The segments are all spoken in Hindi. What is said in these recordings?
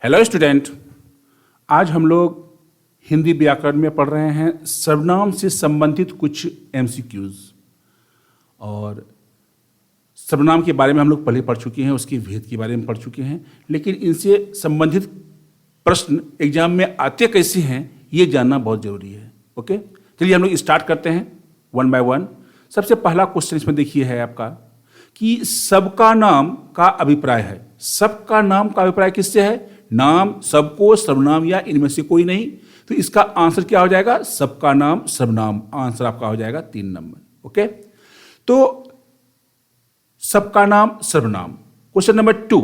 हेलो स्टूडेंट, आज हम लोग हिंदी व्याकरण में पढ़ रहे हैं सर्वनाम से संबंधित कुछ एमसीक्यूज। और सर्वनाम के बारे में हम लोग पहले पढ़ चुके हैं, उसके भेद के बारे में पढ़ चुके हैं, लेकिन इनसे संबंधित प्रश्न एग्जाम में आते कैसे हैं ये जानना बहुत जरूरी है। ओके, चलिए हम लोग स्टार्ट करते हैं वन बाय वन। सबसे पहला क्वेश्चन इसमें देखिए है आपका कि सबका नाम का अभिप्राय है। सबका नाम का अभिप्राय किससे है? नाम, सबको, सर्वनाम या इनमें से कोई नहीं। तो इसका आंसर क्या हो जाएगा? सबका नाम सर्वनाम। आंसर आपका हो जाएगा 3 नंबर। ओके, तो सबका नाम सर्वनाम। क्वेश्चन नंबर 2,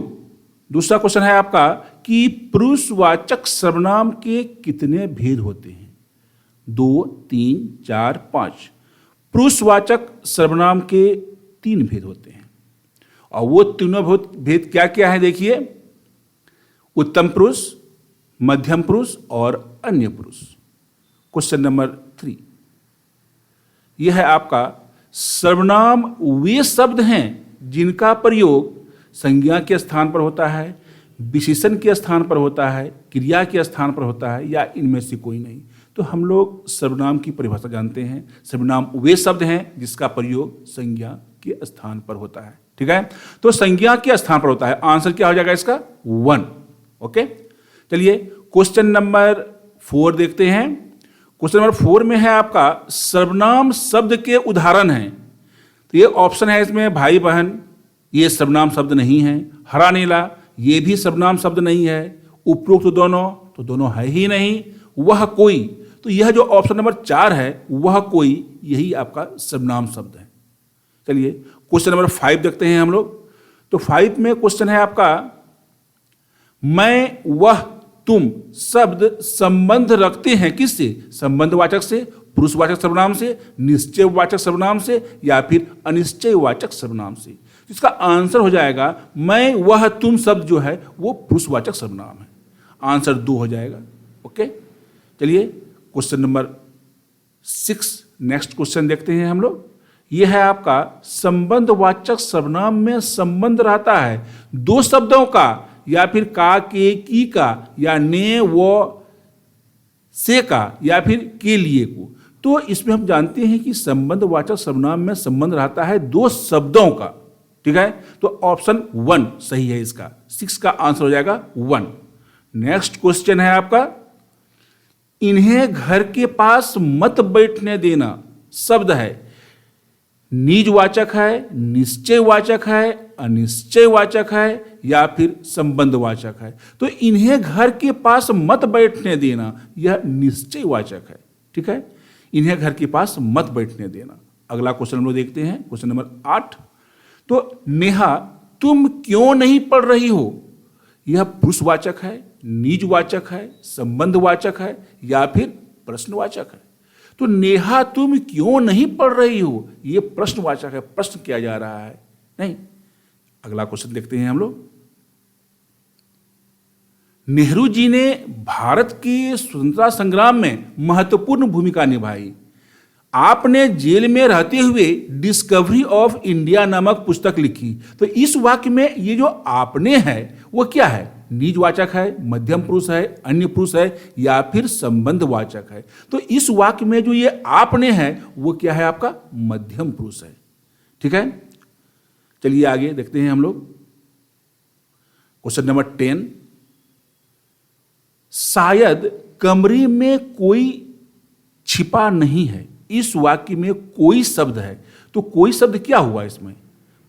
दूसरा क्वेश्चन है आपका कि पुरुषवाचक सर्वनाम के कितने भेद होते हैं? 2, 3, 4, 5। पुरुषवाचक सर्वनाम के 3 भेद होते हैं और वो तीनों भेद क्या क्या है? देखिए, उत्तम पुरुष, मध्यम पुरुष और अन्य पुरुष। क्वेश्चन नंबर 3, यह है आपका सर्वनाम वे शब्द हैं जिनका प्रयोग संज्ञा के स्थान पर होता है, विशेषण के स्थान पर होता है, क्रिया के स्थान पर होता है या इनमें से कोई नहीं। तो हम लोग सर्वनाम की परिभाषा जानते हैं। सर्वनाम वे शब्द हैं जिसका प्रयोग संज्ञा के स्थान पर होता है। ठीक है, तो संज्ञा के स्थान पर होता है। आंसर क्या हो जाएगा इसका? 1। ओके, चलिए क्वेश्चन नंबर 4 देखते हैं। क्वेश्चन नंबर 4 में है आपका सर्वनाम शब्द के उदाहरण हैं। तो ये ऑप्शन है इसमें भाई बहन, ये सर्वनाम शब्द नहीं है। हरा नीला, ये भी सर्वनाम शब्द नहीं है। उपरोक्त तो दोनों है ही नहीं। वह कोई, तो यह जो ऑप्शन नंबर 4 है वह कोई, यही आपका सर्वनाम शब्द है। चलिए क्वेश्चन नंबर 5 देखते हैं हम लोग। तो 5 में क्वेश्चन है आपका मैं, वह, तुम शब्द संबंध रखते हैं किससे? संबंधवाचक से, पुरुषवाचक सर्वनाम से, निश्चयवाचक सर्वनाम से या फिर अनिश्चयवाचक सर्वनाम से। इसका आंसर हो जाएगा मैं, वह, तुम शब्द जो है वो पुरुषवाचक सर्वनाम है। आंसर 2 हो जाएगा। ओके, चलिए क्वेश्चन नंबर 6, नेक्स्ट क्वेश्चन देखते हैं हम लोग। यह है आपका संबंधवाचक सर्वनाम में संबंध रहता है 2 शब्दों का या फिर का, के, की का या ने, वो, से का या फिर के लिए को। तो इसमें हम जानते हैं कि संबंधवाचक सर्वनाम में संबंध रहता है 2 शब्दों का। ठीक है, तो ऑप्शन 1 सही है इसका। 6 का आंसर हो जाएगा 1। नेक्स्ट क्वेश्चन है आपका इन्हें घर के पास मत बैठने देना शब्द है निजवाचक है, निश्चयवाचक है, अनिश्चयवाचक है या फिर संबंधवाचक है। तो इन्हें घर के पास मत बैठने देना, यह निश्चयवाचक है। ठीक है, इन्हें घर के पास मत बैठने देना। अगला क्वेश्चन हम लोग देखते हैं, क्वेश्चन नंबर 8। तो नेहा तुम क्यों नहीं पढ़ रही हो, यह पुरुषवाचक है, निजवाचक है, संबंधवाचक है या फिर प्रश्नवाचक है। तो नेहा तुम क्यों नहीं पढ़ रही हो, यह प्रश्नवाचक है, प्रश्न किया जा रहा है। नहीं, अगला क्वेश्चन देखते हैं हम लोग। नेहरू जी ने भारत के स्वतंत्रता संग्राम में महत्वपूर्ण भूमिका निभाई। आपने जेल में रहते हुए डिस्कवरी ऑफ इंडिया नामक पुस्तक लिखी। तो इस वाक्य में ये जो आपने है वो क्या है? निजवाचक है, मध्यम पुरुष है, अन्य पुरुष है या फिर संबंधवाचक है। तो इस वाक्य में जो ये आपने है वो क्या है? आपका मध्यम पुरुष है। ठीक है, चलिए आगे देखते हैं हम लोग। क्वेश्चन नंबर 10, शायद कमरे में कोई छिपा नहीं है। इस वाक्य में कोई शब्द है, तो कोई शब्द क्या हुआ इसमें?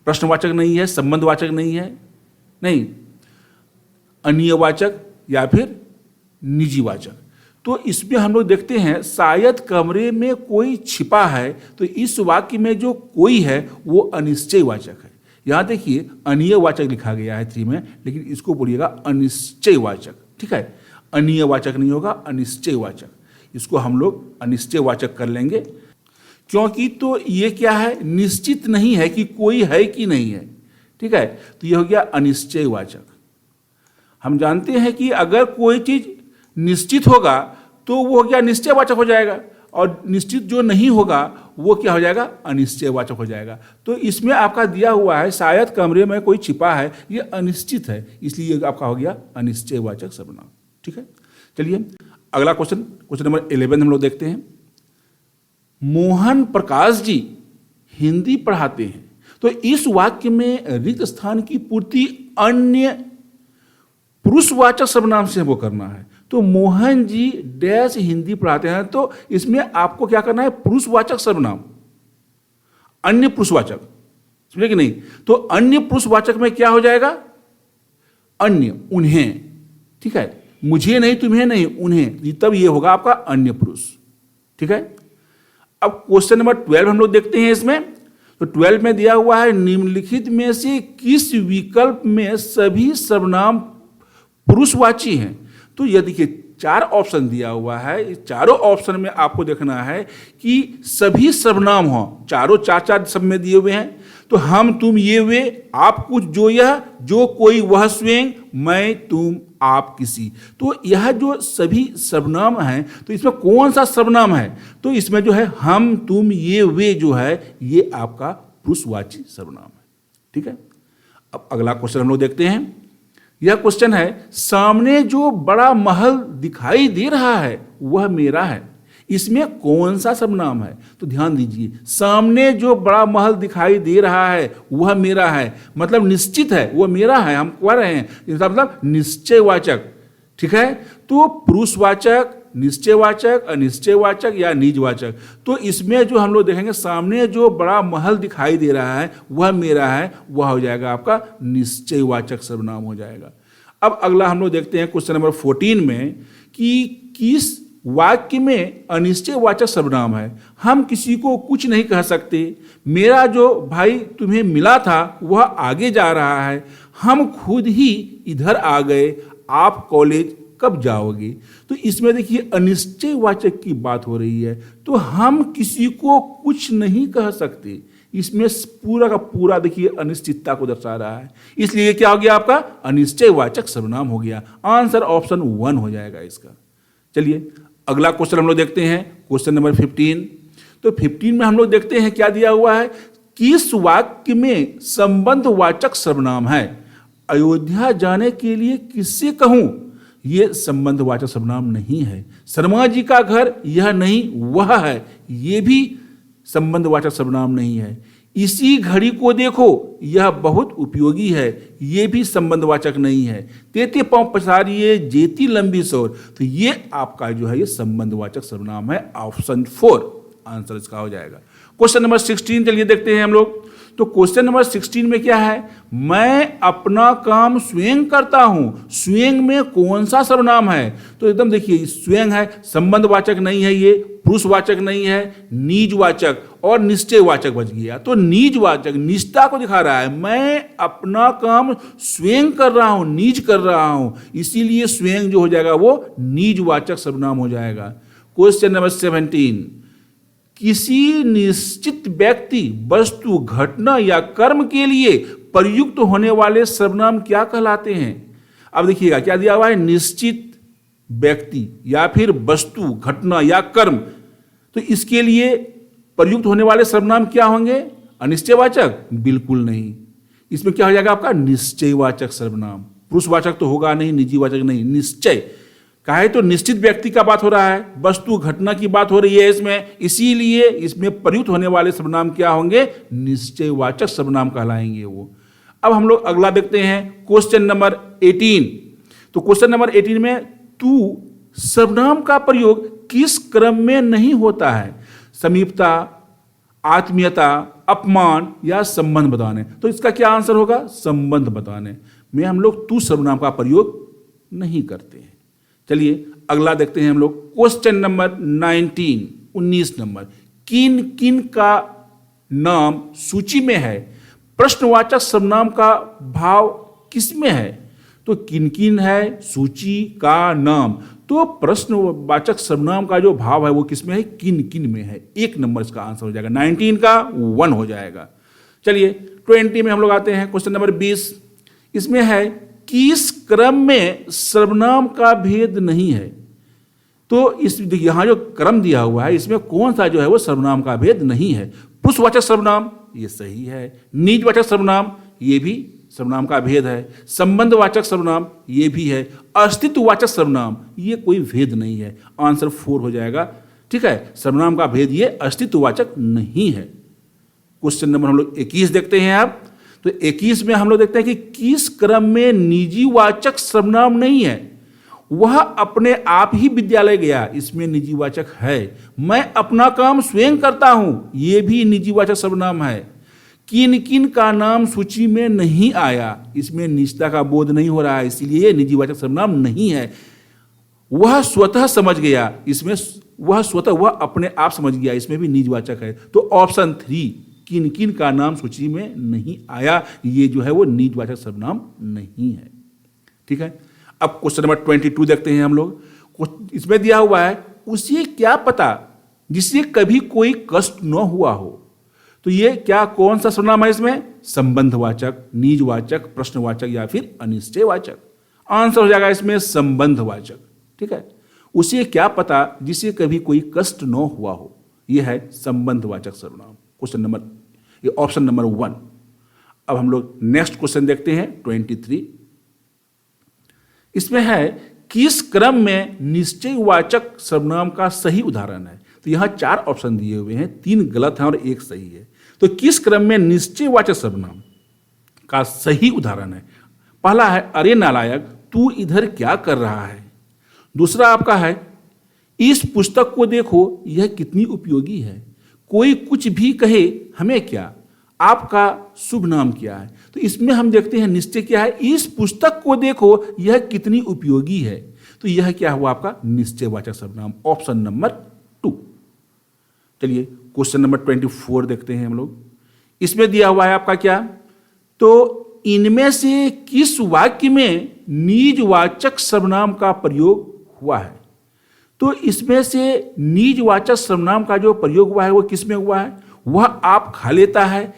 प्रश्नवाचक नहीं है, संबंधवाचक नहीं है, नहीं, अन्यवाचक या फिर निजीवाचक। तो इसमें हम लोग देखते हैं शायद कमरे में कोई छिपा है। तो इस वाक्य में जो कोई है वो अनिश्चयवाचक है। यहां देखिए अन्यवाचक लिखा गया है 3 में, लेकिन इसको बोलिएगा अनिश्चयवाचक। ठीक है, अन्यवाचक नहीं होगा, अनिश्चयवाचक। इसको हम लोग अनिश्चयवाचक कर लेंगे, क्योंकि तो ये क्या है? निश्चित नहीं है कि कोई है कि नहीं है। ठीक है, तो ये हो गया अनिश्चयवाचक। हम जानते हैं कि अगर कोई चीज निश्चित होगा तो वो हो गया निश्चयवाचक हो जाएगा, और निश्चित जो नहीं होगा वो क्या हो जाएगा, अनिश्चयवाचक हो जाएगा। तो इसमें आपका दिया हुआ है शायद कमरे में कोई छिपा है, ये अनिश्चित है, इसलिए आपका हो गया अनिश्चयवाचक सर्वनाम। ठीक है, चलिए अगला क्वेश्चन नंबर 11 हम लोग देखते हैं। मोहन प्रकाश जी हिंदी पढ़ाते हैं, तो इस वाक्य में रिक्त स्थान की पूर्ति अन्य पुरुषवाचक सर्वनाम से वो करना है। तो मोहन जी डैश हिंदी पढ़ाते हैं, तो इसमें आपको क्या करना है, पुरुषवाचक सर्वनाम, अन्य पुरुषवाचक, समझे कि नहीं। तो अन्य पुरुषवाचक में क्या हो जाएगा, अन्य, उन्हें, ठीक है, मुझे नहीं, तुम्हें नहीं, उन्हें, तब ये होगा आपका अन्य पुरुष। ठीक है, अब क्वेश्चन नंबर 12 हम लोग देखते हैं। इसमें तो 12 में दिया हुआ है, निम्नलिखित में से किस विकल्प में सभी सर्वनाम पुरुषवाची हैं। तो ये देखिए 4 ऑप्शन दिया हुआ है, इस चारों ऑप्शन में आपको देखना है कि सभी सर्वनाम हो, चारों 4 सब में दिए हुए हैं। तो हम, तुम, ये, वे, आप, कुछ, जो, यह, जो, कोई, वह, स्वयं, मैं, तुम, आप, किसी। तो यह जो सभी सर्वनाम हैं, तो इसमें कौन सा सर्वनाम है, तो इसमें जो है हम, तुम, ये, वे जो है, ये आपका पुरुषवाची सर्वनाम है। ठीक है, अब अगला क्वेश्चन हम लोग देखते हैं। यह क्वेश्चन है, सामने जो बड़ा महल दिखाई दे रहा है वह मेरा है, इसमें कौन सा सर्वनाम है। तो ध्यान दीजिए, सामने जो बड़ा महल दिखाई दे रहा है वह मेरा है, मतलब निश्चित है, वह मेरा है, हम कह रहे हैं, इसका मतलब निश्चयवाचक। ठीक है, तो पुरुषवाचक, निश्चयवाचक, अनिश्चयवाचक या निजवाचक। तो इसमें जो हम लोग देखेंगे, सामने जो बड़ा महल दिखाई दे रहा है वह मेरा है, वह हो जाएगा आपका निश्चयवाचक सर्वनाम हो जाएगा। अब अगला हम लोग देखते हैं क्वेश्चन नंबर 14 में कि किस वाक्य में अनिश्चयवाचक सर्वनाम है। हम किसी को कुछ नहीं कह सकते, मेरा जो भाई तुम्हें मिला था वह आगे जा रहा है, हम खुद ही इधर आ गए, आप कॉलेज कब जाओगे। तो इसमें देखिए अनिश्चयवाचक की बात हो रही है, तो हम किसी को कुछ नहीं कह सकते, इसमें पूरा का पूरा देखिए अनिश्चितता को दर्शा रहा है, इसलिए क्या हो गया आपका अनिश्चयवाचक सर्वनाम हो गया। आंसर ऑप्शन 1 हो जाएगा इसका। चलिए अगला क्वेश्चन हम लोग देखते हैं, क्वेश्चन नंबर 15। तो 15 में हम लोग देखते हैं क्या दिया हुआ है, किस वाक्य में संबंधवाचक सर्वनाम है। अयोध्या जाने के लिए किससे कहूं, यह संबंधवाचक सर्वनाम नहीं है। शर्मा जी का घर यह नहीं वह है, यह भी संबंधवाचक सर्वनाम नहीं है। इसी घड़ी को देखो यह बहुत उपयोगी है, यह भी संबंधवाचक नहीं है। तेते पांव पसारिए जेती लंबी सोर, तो ये आपका जो है ये संबंधवाचक सर्वनाम है। ऑप्शन 4 आंसर इसका हो जाएगा। क्वेश्चन नंबर 16 चलिए देखते हैं हम लोग। तो क्वेश्चन नंबर 16 में क्या है, मैं अपना काम स्वयं करता हूं, स्वयं में कौन सा सर्वनाम है। तो एकदम देखिए स्वयं है, संबंधवाचक नहीं है, ये पुरुषवाचक नहीं है, निजवाचक और निश्चयवाचक बच गया। तो निजवाचक निजता को दिखा रहा है, मैं अपना काम स्वयं कर रहा हूं, निज कर रहा हूं, इसीलिए स्वयं जो हो जाएगा वो निजवाचक सर्वनाम हो जाएगा। क्वेश्चन नंबर 17, किसी निश्चित व्यक्ति, वस्तु, घटना या कर्म के लिए प्रयुक्त होने वाले सर्वनाम क्या कहलाते हैं। अब देखिएगा क्या दिया हुआ है, निश्चित व्यक्ति या फिर वस्तु, घटना या कर्म, तो इसके लिए प्रयुक्त होने वाले सर्वनाम क्या होंगे, अनिश्चयवाचक, बिल्कुल नहीं। इसमें क्या हो जाएगा आपका निश्चयवाचक सर्वनाम। पुरुषवाचक तो होगा नहीं, निजीवाचक नहीं, निश्चय काहे तो निश्चित व्यक्ति का बात हो रहा है, वस्तु, घटना की बात हो रही है इसमें, इसीलिए इसमें प्रयुक्त होने वाले सर्वनाम क्या होंगे, निश्चयवाचक सर्वनाम कहलाएंगे वो। अब हम लोग अगला देखते हैं क्वेश्चन नंबर 18। तो क्वेश्चन नंबर 18 में तू सर्वनाम का प्रयोग किस क्रम में नहीं होता है, समीपता, आत्मीयता, अपमान या संबंध बताने। तो इसका क्या आंसर होगा, संबंध बताने में हम लोग तू सर्वनाम का प्रयोग नहीं करते हैं। चलिए अगला देखते हैं हम लोग क्वेश्चन नंबर 19 नंबर, किन किन का नाम सूची में है, प्रश्नवाचक सर्वनाम का भाव किसमें है। तो किन किन है, सूची का नाम, तो प्रश्नवाचक सर्वनाम का जो भाव है वो किसमें है, किन किन में है। 1 नंबर इसका आंसर हो जाएगा, 19 का 1 हो जाएगा। चलिए 20 में हम लोग आते हैं, क्वेश्चन नंबर 20। इसमें है किस क्रम में सर्वनाम का भेद नहीं है। तो इस यहाँ जो क्रम दिया हुआ है इसमें कौन सा जो है वो सर्वनाम का भेद नहीं है। पुरुषवाचक सर्वनाम ये सही है, निजवाचक सर्वनाम ये भी सर्वनाम का भेद है, संबंधवाचक सर्वनाम ये भी है, अस्तित्ववाचक सर्वनाम ये कोई भेद नहीं है। आंसर 4 हो जाएगा। ठीक है, सर्वनाम का भेद ये अस्तित्ववाचक नहीं है। क्वेश्चन नंबर हम लोग 21 देखते हैं। आप तो 21 में हम लोग देखते हैं कि किस क्रम में निजीवाचक सर्वनाम नहीं है। वह अपने आप ही विद्यालय गया, इसमें निजीवाचक है। मैं अपना काम स्वयं करता हूं, यह भी निजीवाचक सर्वनाम है। किन किन का नाम सूची में नहीं आया, इसमें निजता का बोध नहीं हो रहा है, इसलिए यह निजीवाचक सर्वनाम नहीं है। वह स्वतः समझ गया, इसमें वह अपने आप समझ गया, इसमें भी निजवाचक है। तो ऑप्शन 3 किन किन का नाम सूची में नहीं आया, ये जो है वो निजवाचक सर्वनाम नहीं है। ठीक है, अब क्वेश्चन नंबर 22 देखते हैं हम लोग। इसमें दिया हुआ है उसे क्या पता जिससे कभी कोई कष्ट न हुआ हो। तो ये क्या कौन सा सर्वनाम है इसमें? संबंधवाचक, निजवाचक, प्रश्नवाचक या फिर अनिश्चयवाचक। आंसर हो जाएगा इसमें संबंधवाचक। ठीक है, उसे क्या पता जिससे कभी कोई कष्ट न हुआ हो, यह है संबंधवाचक सर्वनाम। क्वेश्चन नंबर ये ऑप्शन नंबर 1। अब हम लोग नेक्स्ट क्वेश्चन देखते हैं 23। इसमें है किस क्रम में निश्चयवाचक सर्वनाम का सही उदाहरण है। तो यहां 4 ऑप्शन दिए हुए हैं, 3 गलत हैं और 1 सही है। तो किस क्रम में निश्चयवाचक सर्वनाम का सही उदाहरण है? पहला है अरे नालायक तू इधर क्या कर रहा है। दूसरा आपका है इस पुस्तक को देखो यह कितनी उपयोगी है। कोई कुछ भी कहे हमें क्या, आपका शुभ नाम क्या है। तो इसमें हम देखते हैं निश्चय क्या है, इस पुस्तक को देखो यह कितनी उपयोगी है। तो यह क्या हुआ आपका निश्चयवाचक सर्वनाम, ऑप्शन नंबर 2। चलिए क्वेश्चन नंबर 24 देखते हैं हम लोग। इसमें दिया हुआ है आपका क्या, तो इनमें से किस वाक्य में निजवाचक सर्वनाम का प्रयोग हुआ है। तो इसमें से निजवाचक सर्वनाम का जो प्रयोग हुआ है वो किस में हुआ है? वह आप खा लेता है,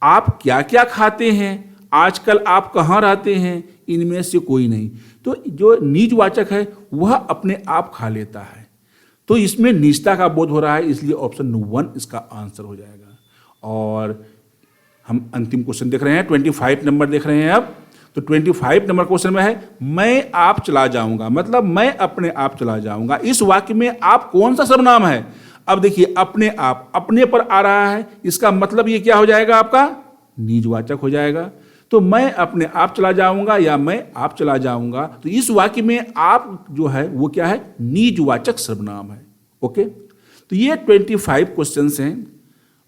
आप क्या क्या खाते हैं, आजकल आप कहाँ रहते हैं, इनमें से कोई नहीं। तो जो निजवाचक है वह अपने आप खा लेता है, तो इसमें निजता का बोध हो रहा है, इसलिए ऑप्शन 1 इसका आंसर हो जाएगा। और हम अंतिम क्वेश्चन देख रहे हैं, 25 नंबर देख रहे हैं अब। तो 25 नंबर क्वेश्चन में है मैं आप चला जाऊंगा, मतलब मैं अपने आप चला जाऊंगा। इस वाक्य में आप कौन सा सर्वनाम है? अब देखिए अपने आप, अपने पर आ रहा है, इसका मतलब ये क्या हो जाएगा आपका निजवाचक हो जाएगा। तो मैं अपने आप चला जाऊंगा या मैं आप चला जाऊंगा, तो इस वाक्य में आप जो है वो क्या है निजवाचक सर्वनाम है। ओके, तो ये 25 क्वेश्चंस हैं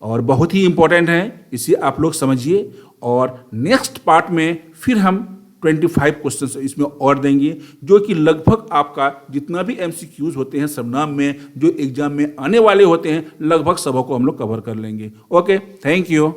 और बहुत ही इंपॉर्टेंट हैं, इसे आप लोग समझिए। और नेक्स्ट पार्ट में फिर हम 25 क्वेश्चंस इसमें और देंगे, जो कि लगभग आपका जितना भी MCQs होते हैं सर्वनाम में जो एग्जाम में आने वाले होते हैं लगभग सबों को हम लोग कवर कर लेंगे। Okay, thank you.